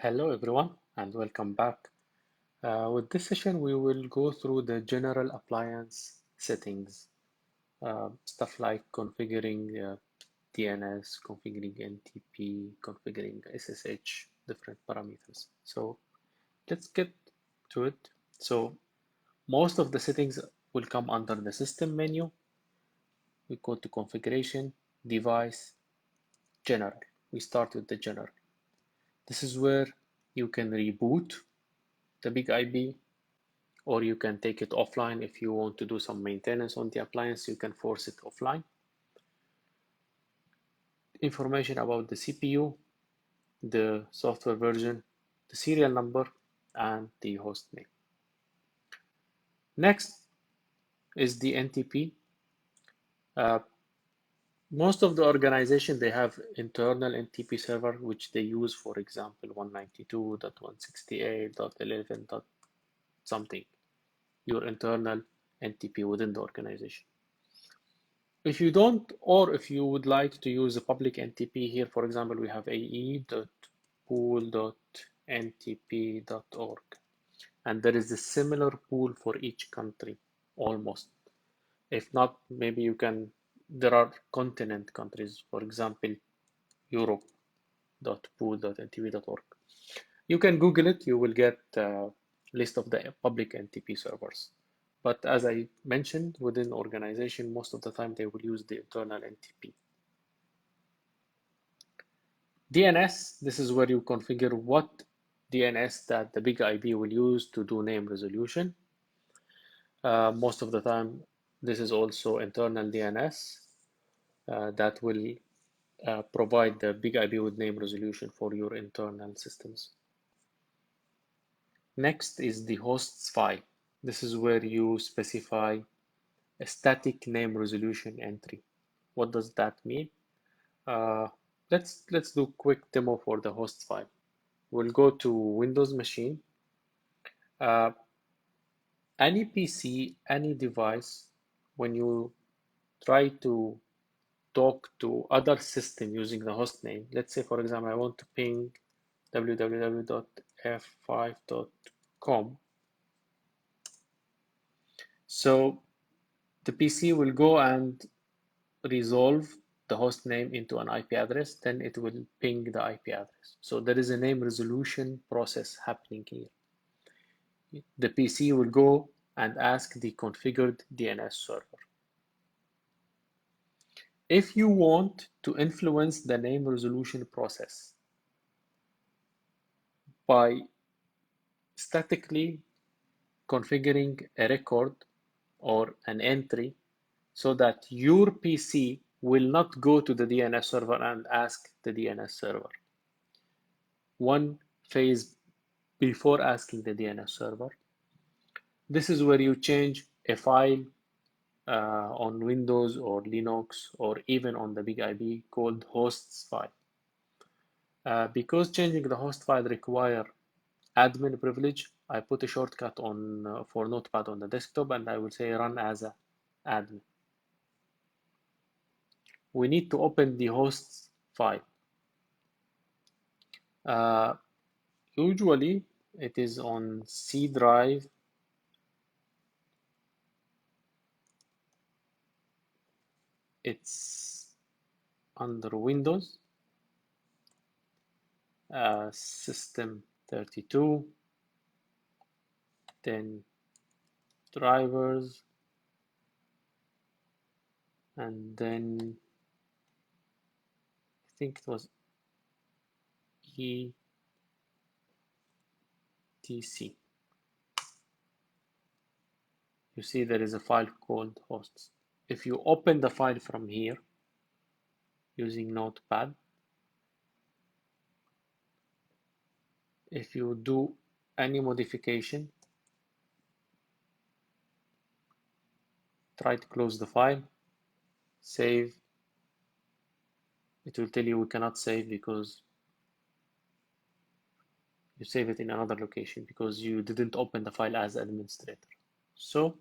Hello everyone and welcome back. With this session we will go through the general appliance settings, stuff like configuring DNS, configuring NTP, configuring SSH, different parameters. So let's get to it. So most of the settings will come under the system menu. We go to configuration, device, general. We start with the general. This is where you can reboot the big IB, or you can take it offline. If you want to do some maintenance on the appliance, you can force it offline. Information about the CPU, the software version, the serial number, and the host name. Next is the NTP. Most of the organization, they have internal NTP server, which they use, for example, 192.168.11. something, your internal NTP within the organization. If you don't, or if you would like to use a public NTP here, for example, we have ae.pool.ntp.org, and there is a similar pool for each country, almost. If not, maybe you can, there are continent countries, for example, europe.pool.ntp.org. You can Google it, you will get a list of the public NTP servers. But as I mentioned, within organization, most of the time they will use the internal NTP. DNS, this is where you configure what DNS that the big IB will use to do name resolution. Most of the time, this is also internal DNS that will provide the big IB with name resolution for your internal systems. Next is the hosts file. This is where you specify a static name resolution entry. What does that mean? Let's do a quick demo for the host file. We'll go to Windows machine. Any PC, any device, when you try to talk to other system using the host name, let's say, for example, I want to ping www.f5.com. So the PC will go and resolve the host name into an IP address, then it will ping the IP address. So there is a name resolution process happening here. The PC will go and ask the configured DNS server. If you want to influence the name resolution process by statically configuring a record or an entry so that your PC will not go to the DNS server and ask the DNS server. One phase before asking the DNS server. This is where you change a file on Windows or Linux or even on the big IB called hosts file. Because changing the host file require admin privilege, I put a shortcut on for Notepad on the desktop, and I will say run as a admin. We need to open the hosts file. Usually it is on C drive. It's under Windows, system 32, then drivers, and then I think it was etc. You see there is a file called hosts. If you open the file from here using Notepad, if you do any modification, try to close the file, save, it will tell you we cannot save because you save it in another location because you didn't open the file as administrator. So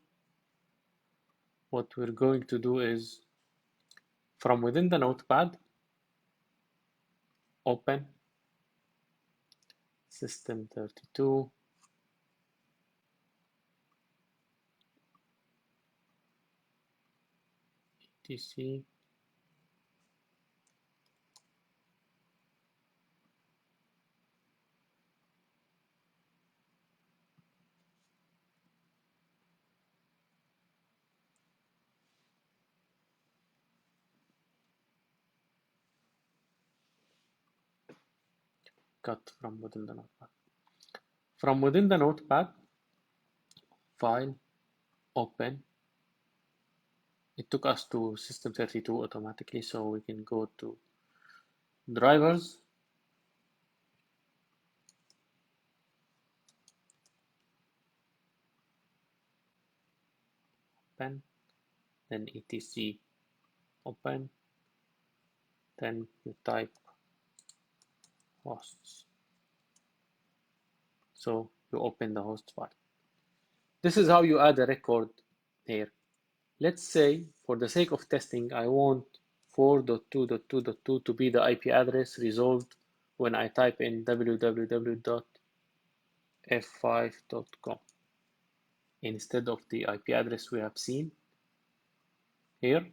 what we're going to do is from within the Notepad, open system 32, etc. Cut from within the notepad. From within the notepad, file, open. It took us to system 32 automatically, so we can go to drivers, open, then etc open, then you type hosts. So you open the host file. This is how you add a record here. Let's say, for the sake of testing, I want 4.2.2.2 to be the IP address resolved when I type in www.f5.com instead of the IP address we have seen here.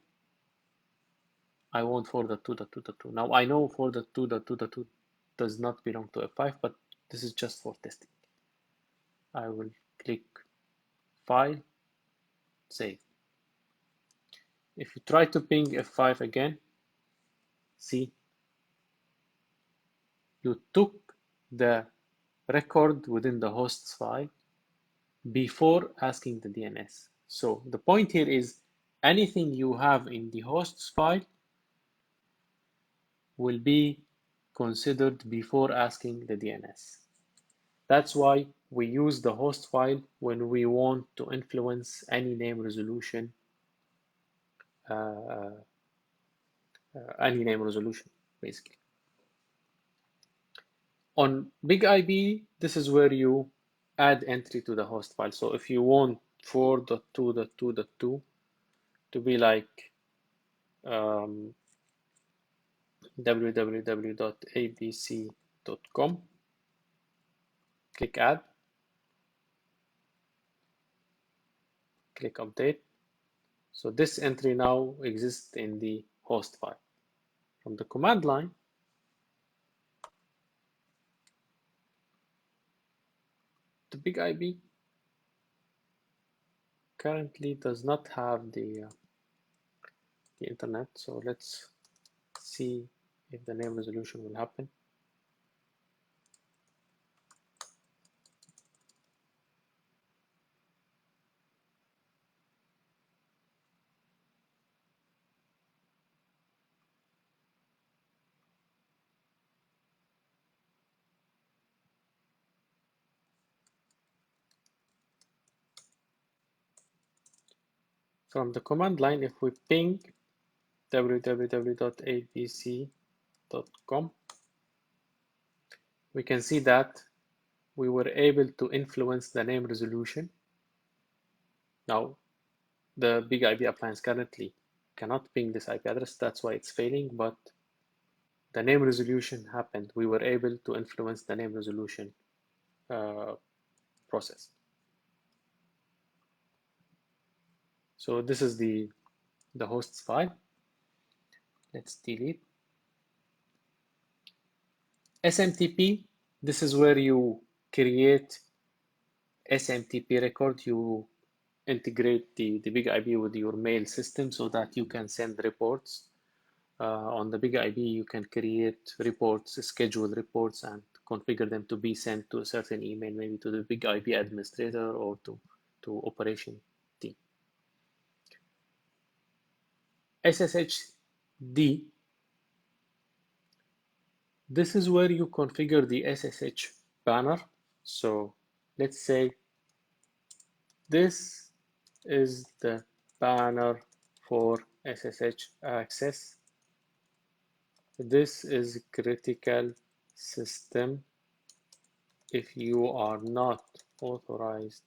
I want 4.2.2.2. Now I know 4.2.2.2 does not belong to F5, but this is just for testing. I will click File, Save. If you try to ping F5 again, see, you took the record within the hosts file before asking the DNS. So the point here is anything you have in the hosts file will be considered before asking the DNS. That's why we use the host file when we want to influence any name resolution, basically. On Big IB, this is where you add entry to the host file. So if you want 4.2.2.2 to be like www.abc.com, click add, click update. So this entry now exists in the host file. From the command line, the Big IB currently does not have the internet. So let's see if the name resolution will happen. From the command line, if we ping www.abc.com, we can see that we were able to influence the name resolution. Now, the Big IB appliance currently cannot ping this IP address, that's why it's failing, but the name resolution happened. We were able to influence the name resolution process. So this is the hosts file. Let's delete. SMTP, this is where you create SMTP record. You integrate the Big IB with your mail system so that you can send reports. On the Big IB, you can create reports, schedule reports, and configure them to be sent to a certain email, maybe to the Big IB administrator or to operation team. SSHD, this is where you configure the SSH banner. So let's say this is the banner for SSH access. This is critical system. If you are not authorized,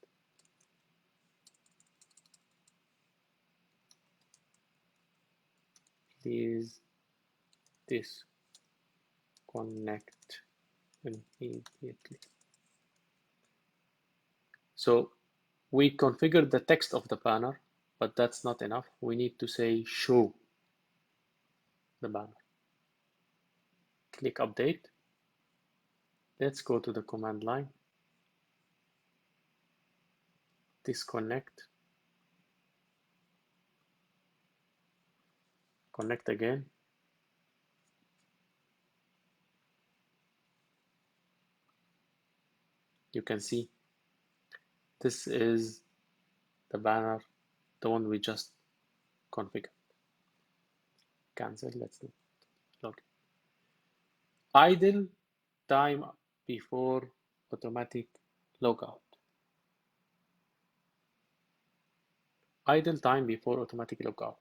please disconnect immediately. So we configured the text of the banner, but that's not enough. We need to say show the banner. Click update. Let's go to the command line. Disconnect. Connect again. You can see this is the banner, the one we just configured. Cancel. Let's do login. Idle time before automatic logout. Idle time before automatic logout.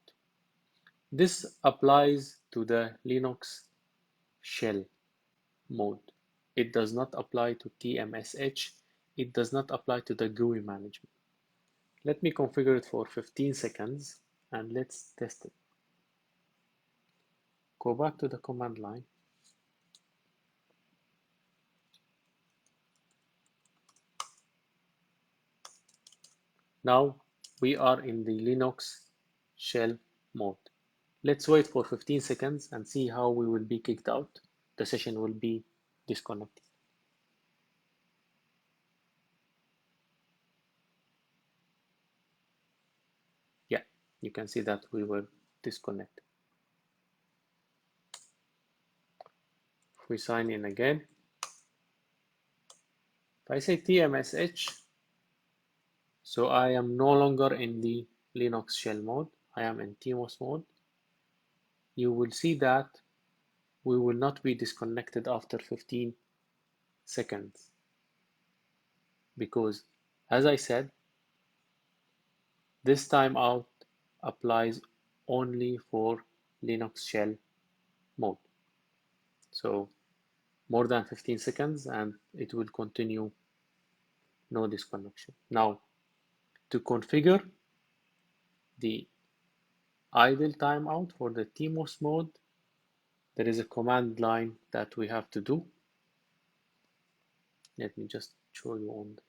This applies to the Linux shell mode. It does not apply to TMSH. It does not apply to the GUI management. Let me configure it for 15 seconds and let's test it. Go back to the command line. Now we are in the Linux shell mode. Let's wait for 15 seconds and see how we will be kicked out. The session will be disconnected. Yeah, you can see that we were disconnected. If we sign in again, if I say TMSH, so I am no longer in the Linux shell mode, I am in TMOS mode. You will see that we will not be disconnected after 15 seconds because, as I said, this timeout applies only for Linux shell mode. So more than 15 seconds and it will continue, no disconnection. Now, to configure the idle timeout for the TMOS mode, there is a command line that we have to do. Let me just show you on the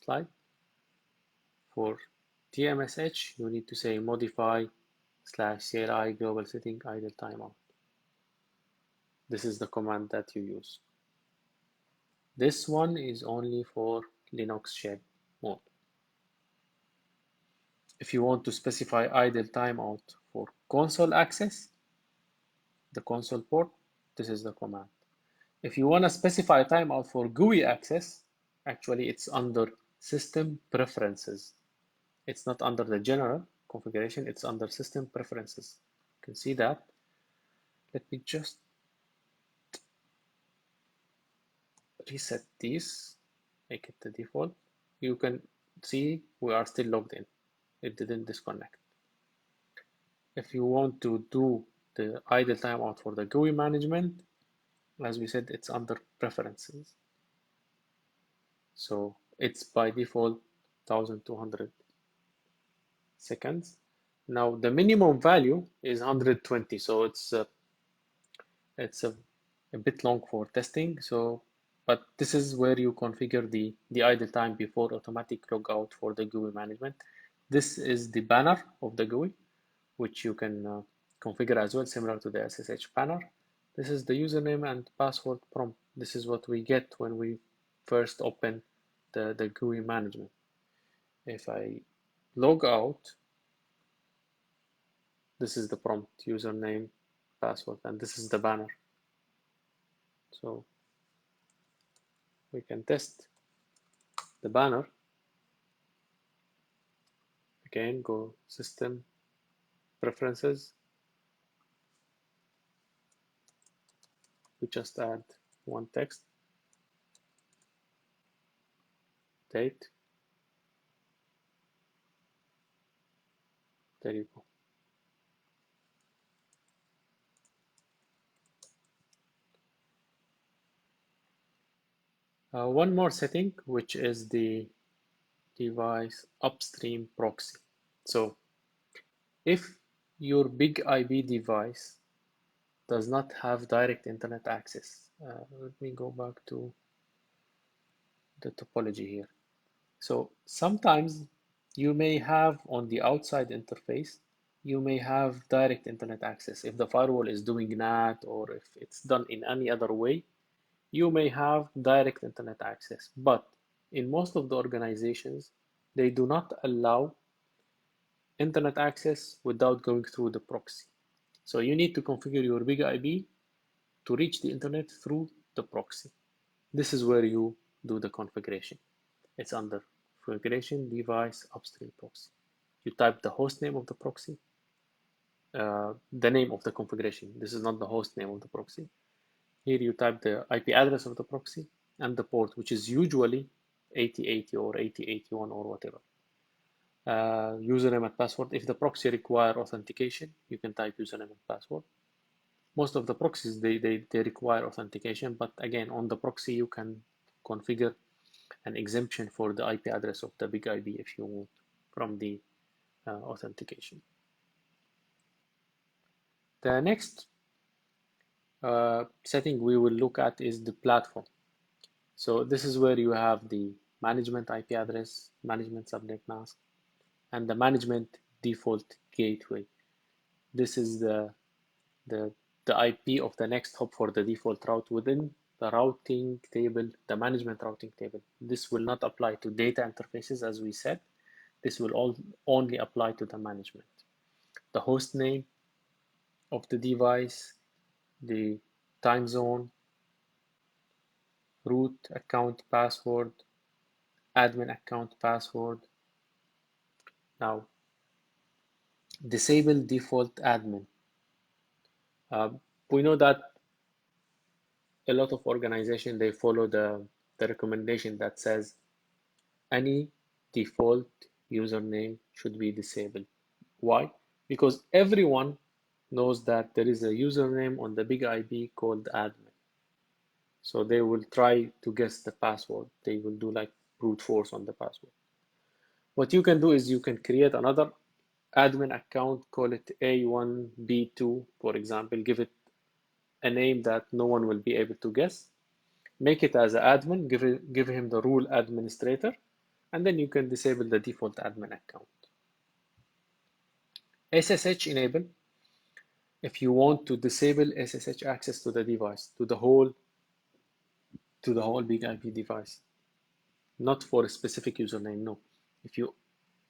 slide. For TMSH, you need to say modify /CLI global setting idle timeout. This is the command that you use. This one is only for Linux shell mode. If you want to specify idle timeout for console access, the console port, this is the command. If you want to specify a timeout for GUI access, actually it's under system preferences. It's not under the general configuration, it's under system preferences. You can see that. Let me just reset this, make it the default. You can see we are still logged in. It didn't disconnect. If you want to do the idle timeout for the GUI management, as we said, it's under preferences. So it's by default 1200 seconds. Now the minimum value is 120, so it's a bit long for testing. So, but this is where you configure the idle time before automatic logout for the GUI management. This is the banner of the GUI, which you can configure as well, similar to the SSH banner. This is the username and password prompt. This is what we get when we first open the GUI management. If I log out, this is the prompt, username, password, and this is the banner. So we can test the banner. Again, go system, preferences. We just add one text, date. There you go. One more setting, which is the device upstream proxy. So if your big IP device does not have direct internet access. Let me go back to the topology here. So sometimes you may have on the outside interface, you may have direct internet access. If the firewall is doing NAT or if it's done in any other way, you may have direct internet access. But in most of the organizations, they do not allow internet access without going through the proxy. So you need to configure your big IP to reach the internet through the proxy. This is where you do the configuration. It's under configuration device upstream proxy. You type the host name of the proxy, the name of the configuration. This is not the host name of the proxy. Here you type the IP address of the proxy and the port, which is usually 8080 or 8081 or whatever. Username and password. If the proxy require authentication, you can type username and password. Most of the proxies, they require authentication, but again, on the proxy, you can configure an exemption for the IP address of the big IP if you want from the authentication. The next setting we will look at is the platform. So this is where you have the management IP address, management subnet mask, and the management default gateway. This is the IP of the next hop for the default route within the routing table, the management routing table. This will not apply to data interfaces, as we said. This will only apply to the management. The host name of the device, the time zone, root account password, admin account password. Now, disable default admin. We know that a lot of organizations, they follow the recommendation that says any default username should be disabled. Why? Because everyone knows that there is a username on the big IP called admin. So they will try to guess the password. They will do like brute force on the password. What you can do is you can create another admin account, call it A1B2, for example, give it a name that no one will be able to guess. Make it as an admin, give him the rule administrator, and then you can disable the default admin account. SSH enable, if you want to disable SSH access to the device, to the whole big IP device, not for a specific username, no. If you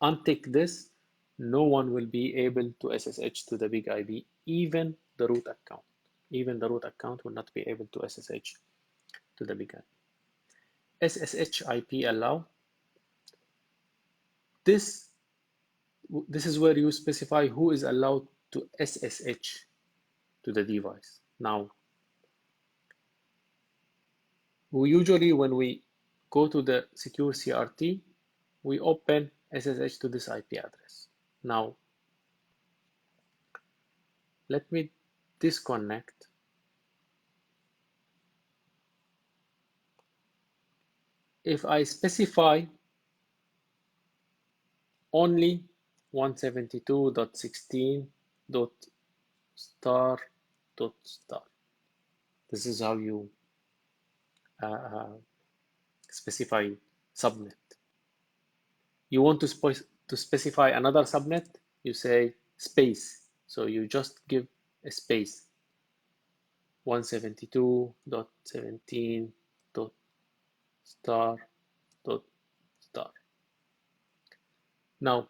untick this, no one will be able to SSH to the big IP, even the root account. Even the root account will not be able to SSH to the big IP. SSH IP allow. This is where you specify who is allowed to SSH to the device. Now, we usually, when we go to the secure CRT, we open SSH to this IP address. Now, let me disconnect. If I specify only 172.16.star.star, this is how you specify subnet. You want to specify another subnet, you say space. So you just give a space, 172.17.star.star. Now,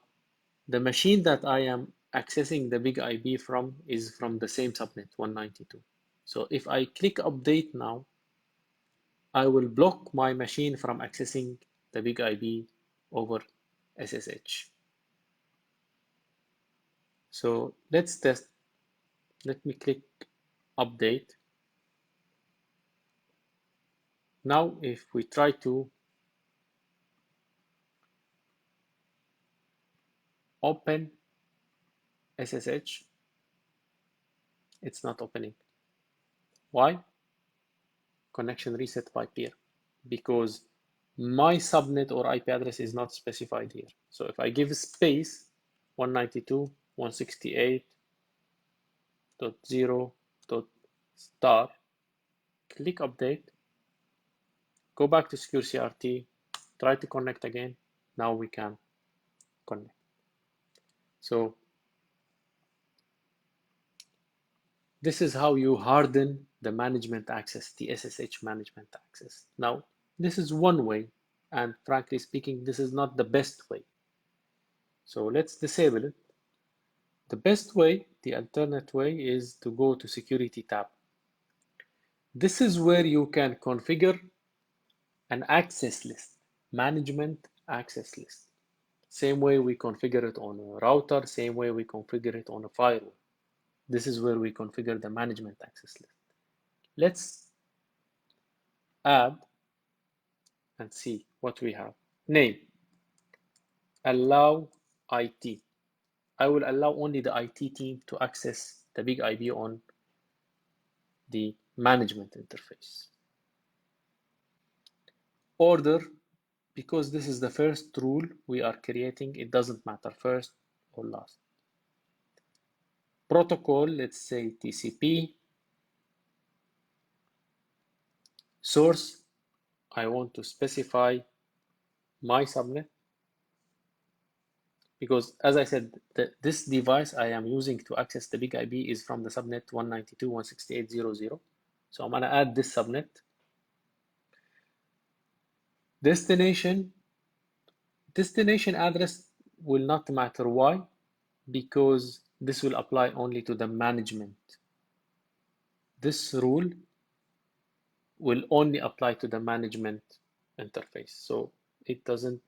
the machine that I am accessing the big IP from is from the same subnet, 192. So if I click update now, I will block my machine from accessing the big IP over SSH. So let's test. Let me click update. Now, if we try to open SSH, it's not opening. Why? Connection reset by peer, because my subnet or IP address is not specified here. So if I give space 192.168.0.0 star, click update, go back to secure CRT, try to connect again. Now we can connect. So this is how you harden the management access, the SSH management access. Now, this is one way, and frankly speaking, this is not the best way. So let's disable it. The best way, the alternate way, is to go to Security tab. This is where you can configure an access list, management access list. Same way we configure it on a router, same way we configure it on a firewall. This is where we configure the management access list. Let's add and see what we have. Name, allow IT. I will allow only the IT team to access the big IB on the management interface. Order, because this is the first rule we are creating, it doesn't matter first or last. Protocol, let's say TCP. Source, I want to specify my subnet, because as I said, this device I am using to access the big IB is from the subnet 192.168.0.0. So I'm going to add this subnet. Destination address will not matter. Why? Because this will apply only to the management. This rule will only apply to the management interface, so it doesn't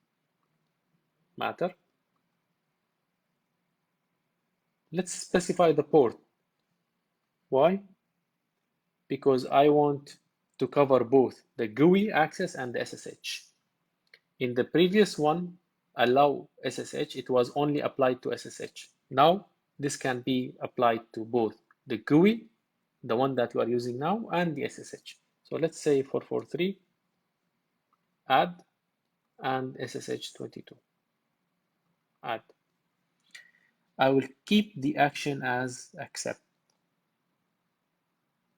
matter. Let's specify the port. Why? Because I want to cover both the GUI access and the SSH. In the previous one, allow SSH, it was only applied to SSH. Now, this can be applied to both the GUI, the one that we are using now, and the SSH. So let's say 443, add, and SSH 22, add. I will keep the action as accept,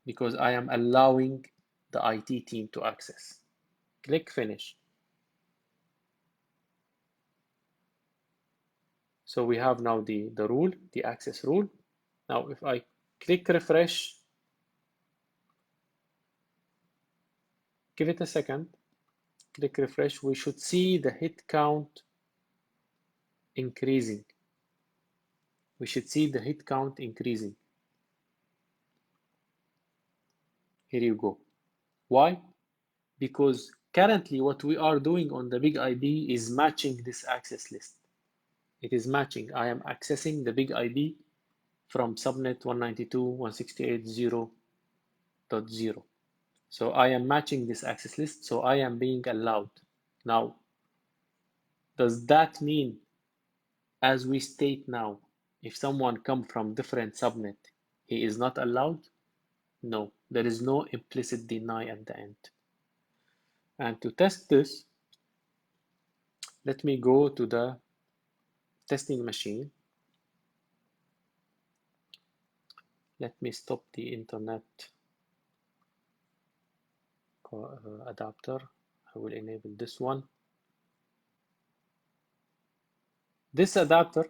because I am allowing the IT team to access. Click finish. So we have now the rule, the access rule. Now if I click refresh, give it a second, click refresh, we should see the hit count increasing. We should see the hit count increasing. Here you go. Why? Because currently what we are doing on the big IB is matching this access list. It is matching. I am accessing the big IB from subnet 192.168.0.0. So I am matching this access list, so I am being allowed. Now, does that mean, as we state now, if someone comes from different subnet, he is not allowed? No, there is no implicit deny at the end. And to test this, let me go to the testing machine. Let me stop the internet adapter. I will enable this one. This adapter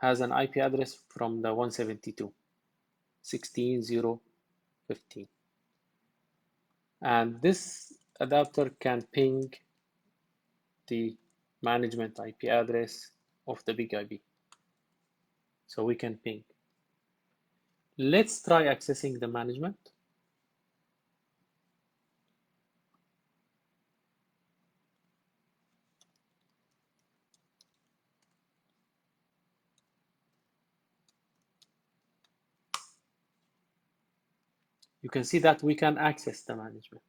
has an IP address from the 172.16.0.15. And this adapter can ping the management IP address of the big IB. So we can ping. Let's try accessing the management. You can see that we can access the management.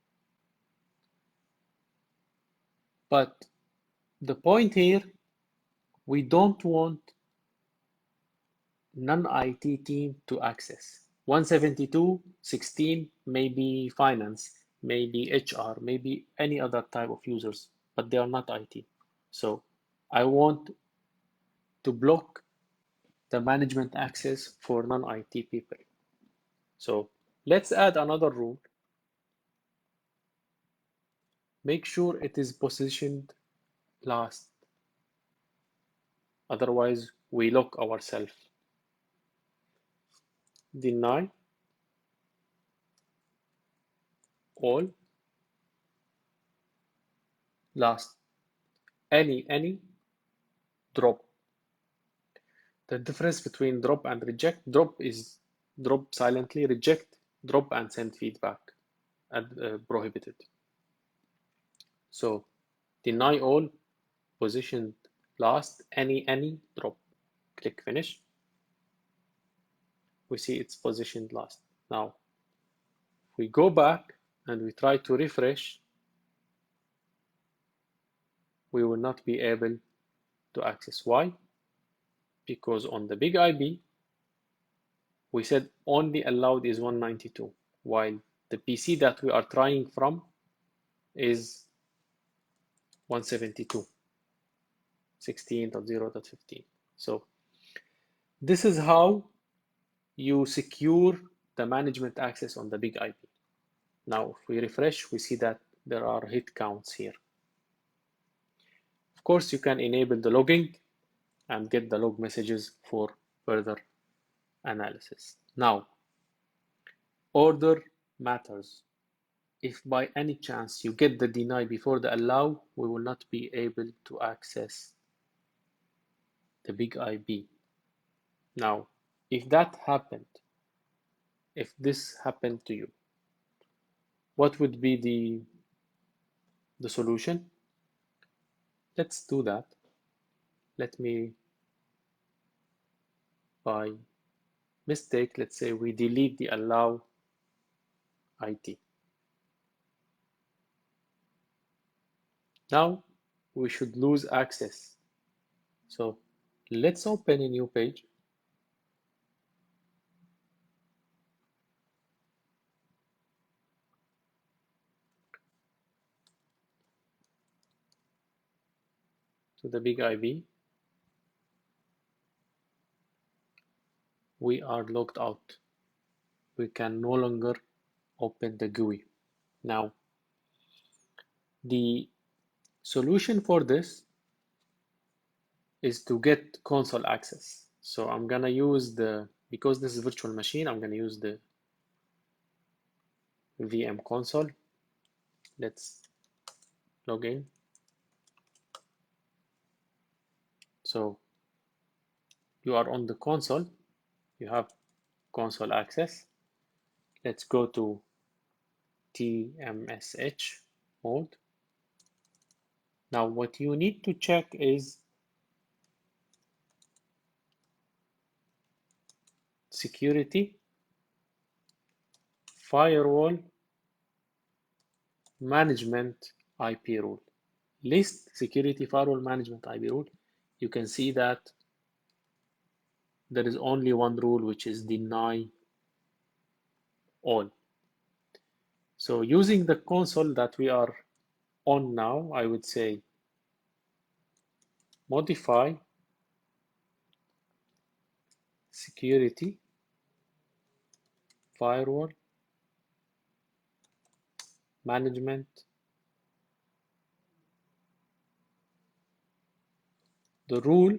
But the point here, we don't want non-IT team to access. 172.16 maybe finance, maybe HR, maybe any other type of users, but they are not IT. So I want to block the management access for non-IT people. So Let's add another rule. Make sure it is positioned last. Otherwise, we lock ourselves. Deny all last. Any drop. The difference between drop and reject, drop is drop silently, reject, drop and send feedback and prohibited. So deny all, positioned last, any drop. Click finish. We see it's positioned last. Now, if we go back and we try to refresh, we will not be able to access. Why? Because on the big IP, we said only allowed is 192, while the PC that we are trying from is 172, 16.0.15. So this is how you secure the management access on the big IP. Now, if we refresh, we see that there are hit counts here. Of course, you can enable the logging and get the log messages for further analysis. Now, order matters. If by any chance you get the deny before the allow, we will not be able to access the big IP. Now, if that happened, if this happened to you, what would be the solution? Let's do that. Let me, by mistake, let's say we delete the allow IT. Now we should lose access. So let's open a new page. To the big IP. We are logged out. We can no longer open the GUI. Now, the solution for this is to get console access. So I'm gonna use because this is virtual machine, I'm gonna use the VM console. Let's log in. So you are on the console, you have console access. Let's go to TMSH mode. Now what you need to check is security, firewall, management IP rule. List security firewall management IP rule. You can see that there is only one rule, which is deny all. So using the console that we are on now, I would say modify security firewall management. The rule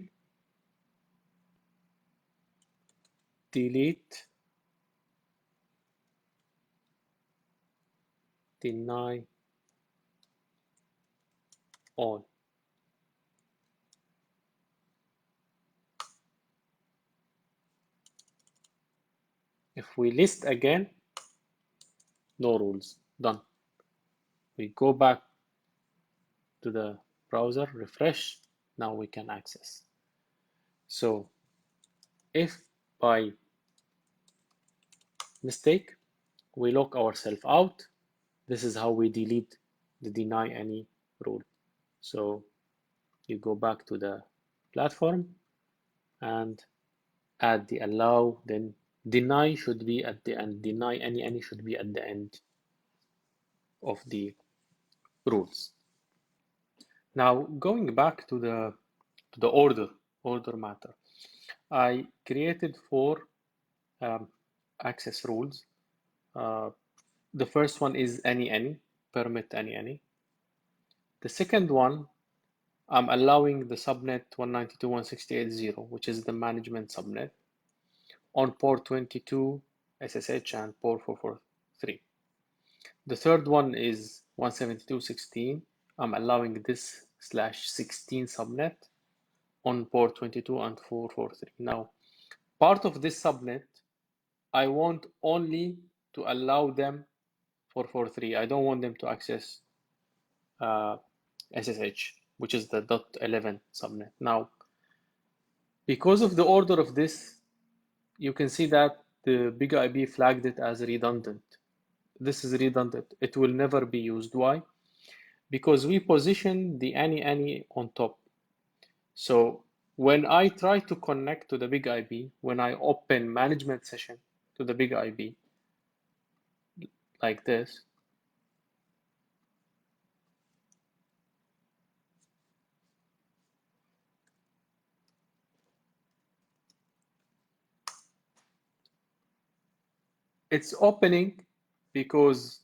delete deny all. If we list again, no rules, done. We go back to the browser, refresh, now we can access. So if by mistake we lock ourselves out, this is how we delete the deny any rule. So you go back to the platform and add the allow, then deny should be at the end, deny any should be at the end of the rules. Now going back to the order matter, I created 4 access rules. The first one is any, permit any. The second one, I'm allowing the subnet 192.168.0, which is the management subnet, on port 22 SSH and port 443. The third one is 172.16. I'm allowing this /16 subnet on port 22 and 443. Now, part of this subnet, I want only to allow them 443. I don't want them to access SSH, which is the .11 subnet. Now, because of the order of this, you can see that the big IB flagged it as redundant. This is redundant. It will never be used. Why? Because we position the any on top. So when I try to connect to the big IB, when I open management session to the big IB, like this, it's opening because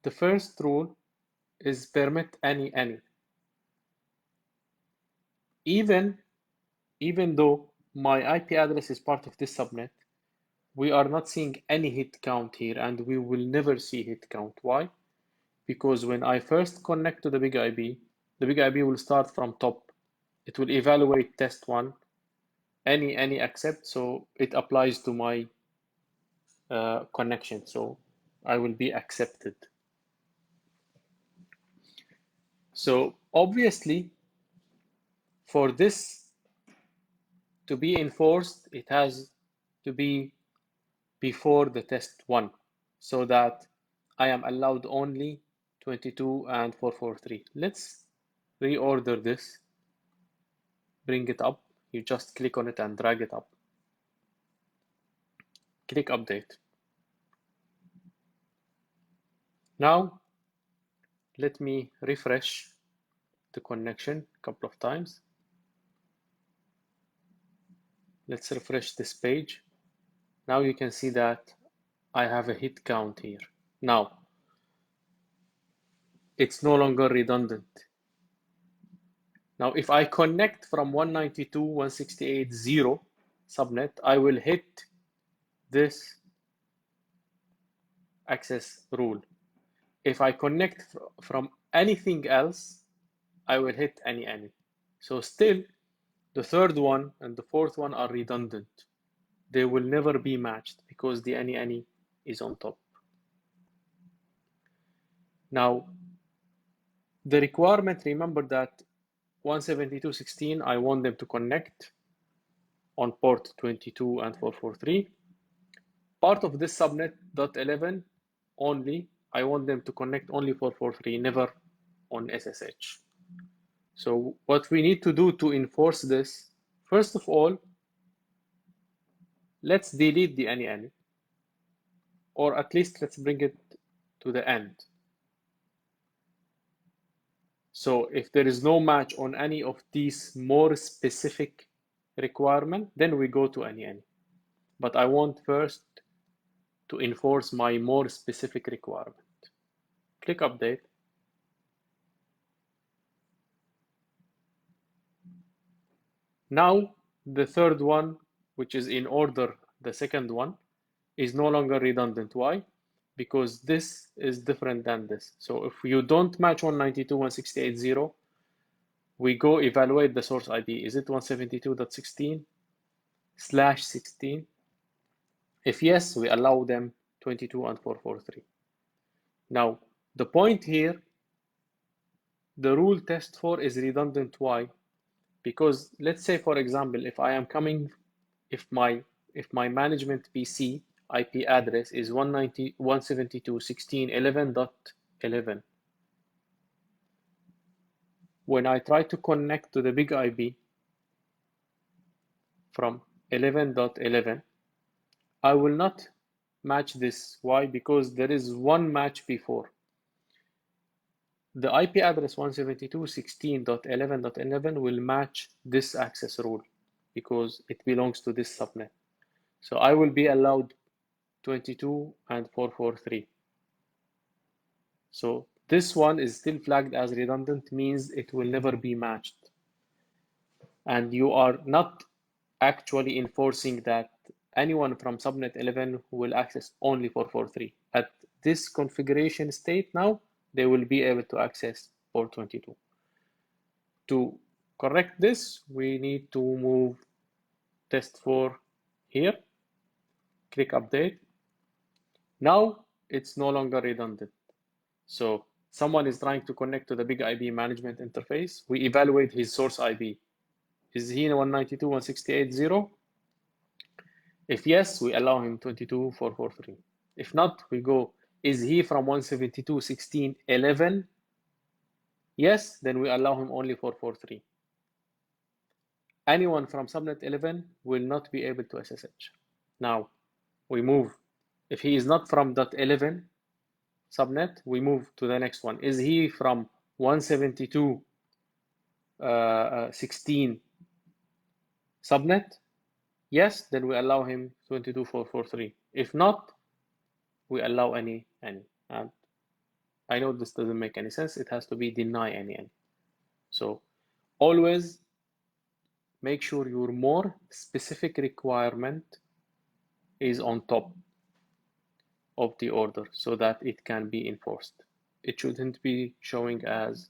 the first rule is permit any. Even though my IP address is part of this subnet, we are not seeing any hit count here, and we will never see hit count. Why? Because when I first connect to the big IB will start from top. It will evaluate test one, any accept, so it applies to my connection, so I will be accepted. So obviously, for this to be enforced, it has to be before the test one, so that I am allowed only 22 and 443. Let's reorder this, bring it up. You just click on it and drag it up. Click update. Now, let me refresh the connection a couple of times. Let's refresh this page. Now you can see that I have a hit count here. Now, it's no longer redundant. Now, if I connect from 192.168.0 subnet, I will hit this access rule. If I connect from anything else, I will hit any. So still, the third one and the fourth one are redundant. They will never be matched because the any is on top. Now, the requirement, remember that 172.16, I want them to connect on port 22 and 443. Part of this subnet .11 only, I want them to connect only 443, never on SSH. So what we need to do to enforce this, first of all, let's delete the any, or at least let's bring it to the end. So if there is no match on any of these more specific requirements, then we go to any. But I want first to enforce my more specific requirement. Click update. Now the third one, which is in order, the second one, is no longer redundant. Why? Because this is different than this. So if you don't match 192.168.0, we go evaluate the source IP. Is it 172.16/16? If yes, we allow them 22 and 443. Now, the point here, the rule test for is redundant. Why? Because let's say, for example, if my management PC IP address is 192.172.16.11.11, when I try to connect to the big IB from 11.11, I will not match this. Why? Because there is one match before. The IP address 172.16.11.11 will match this access rule because it belongs to this subnet. So I will be allowed 22 and 443. So this one is still flagged as redundant, means it will never be matched. And you are not actually enforcing that anyone from subnet 11 will access only 443. At this configuration state now, they will be able to access 422. To correct this, we need to move test 4 here, click update. Now it's no longer redundant. So someone is trying to connect to the big IP management interface. We evaluate his source IP. Is he 192.168.0? If yes, we allow him 22.443. If not, we go, is he from 172.16.11? Yes, then we allow him only 443. Anyone from subnet 11 will not be able to SSH. Now, we move. If he is not from .11 subnet, we move to the next one. Is he from 172.16 subnet? Yes, then we allow him 22.443. If not, we allow any. And I know this doesn't make any sense. It has to be deny any. So always make sure your more specific requirement is on top of the order so that it can be enforced. It shouldn't be showing as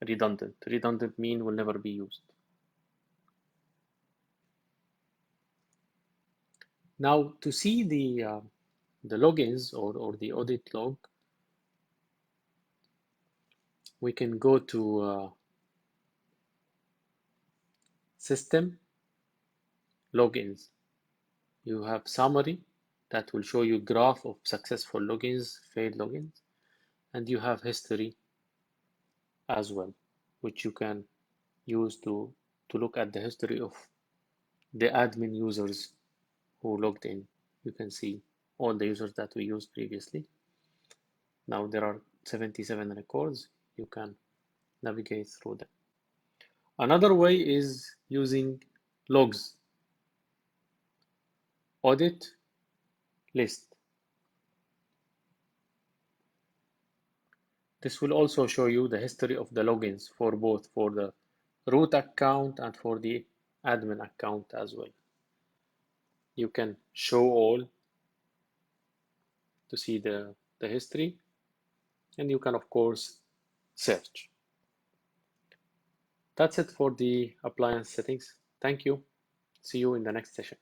redundant. Redundant mean will never be used. Now to see the logins or the audit log, we can go to system logins. You have summary that will show you graph of successful logins, failed logins, and you have history as well, which you can use to look at the history of the admin users who logged in. You can see all the users that we used previously. Now there are 77 records. You can navigate through them. Another way is using logs, audit list. This will also show you the history of the logins for both for the root account and for the admin account as well. You can show all to see the history, and you can of course search. That's it for the appliance settings. Thank you. See you in the next session.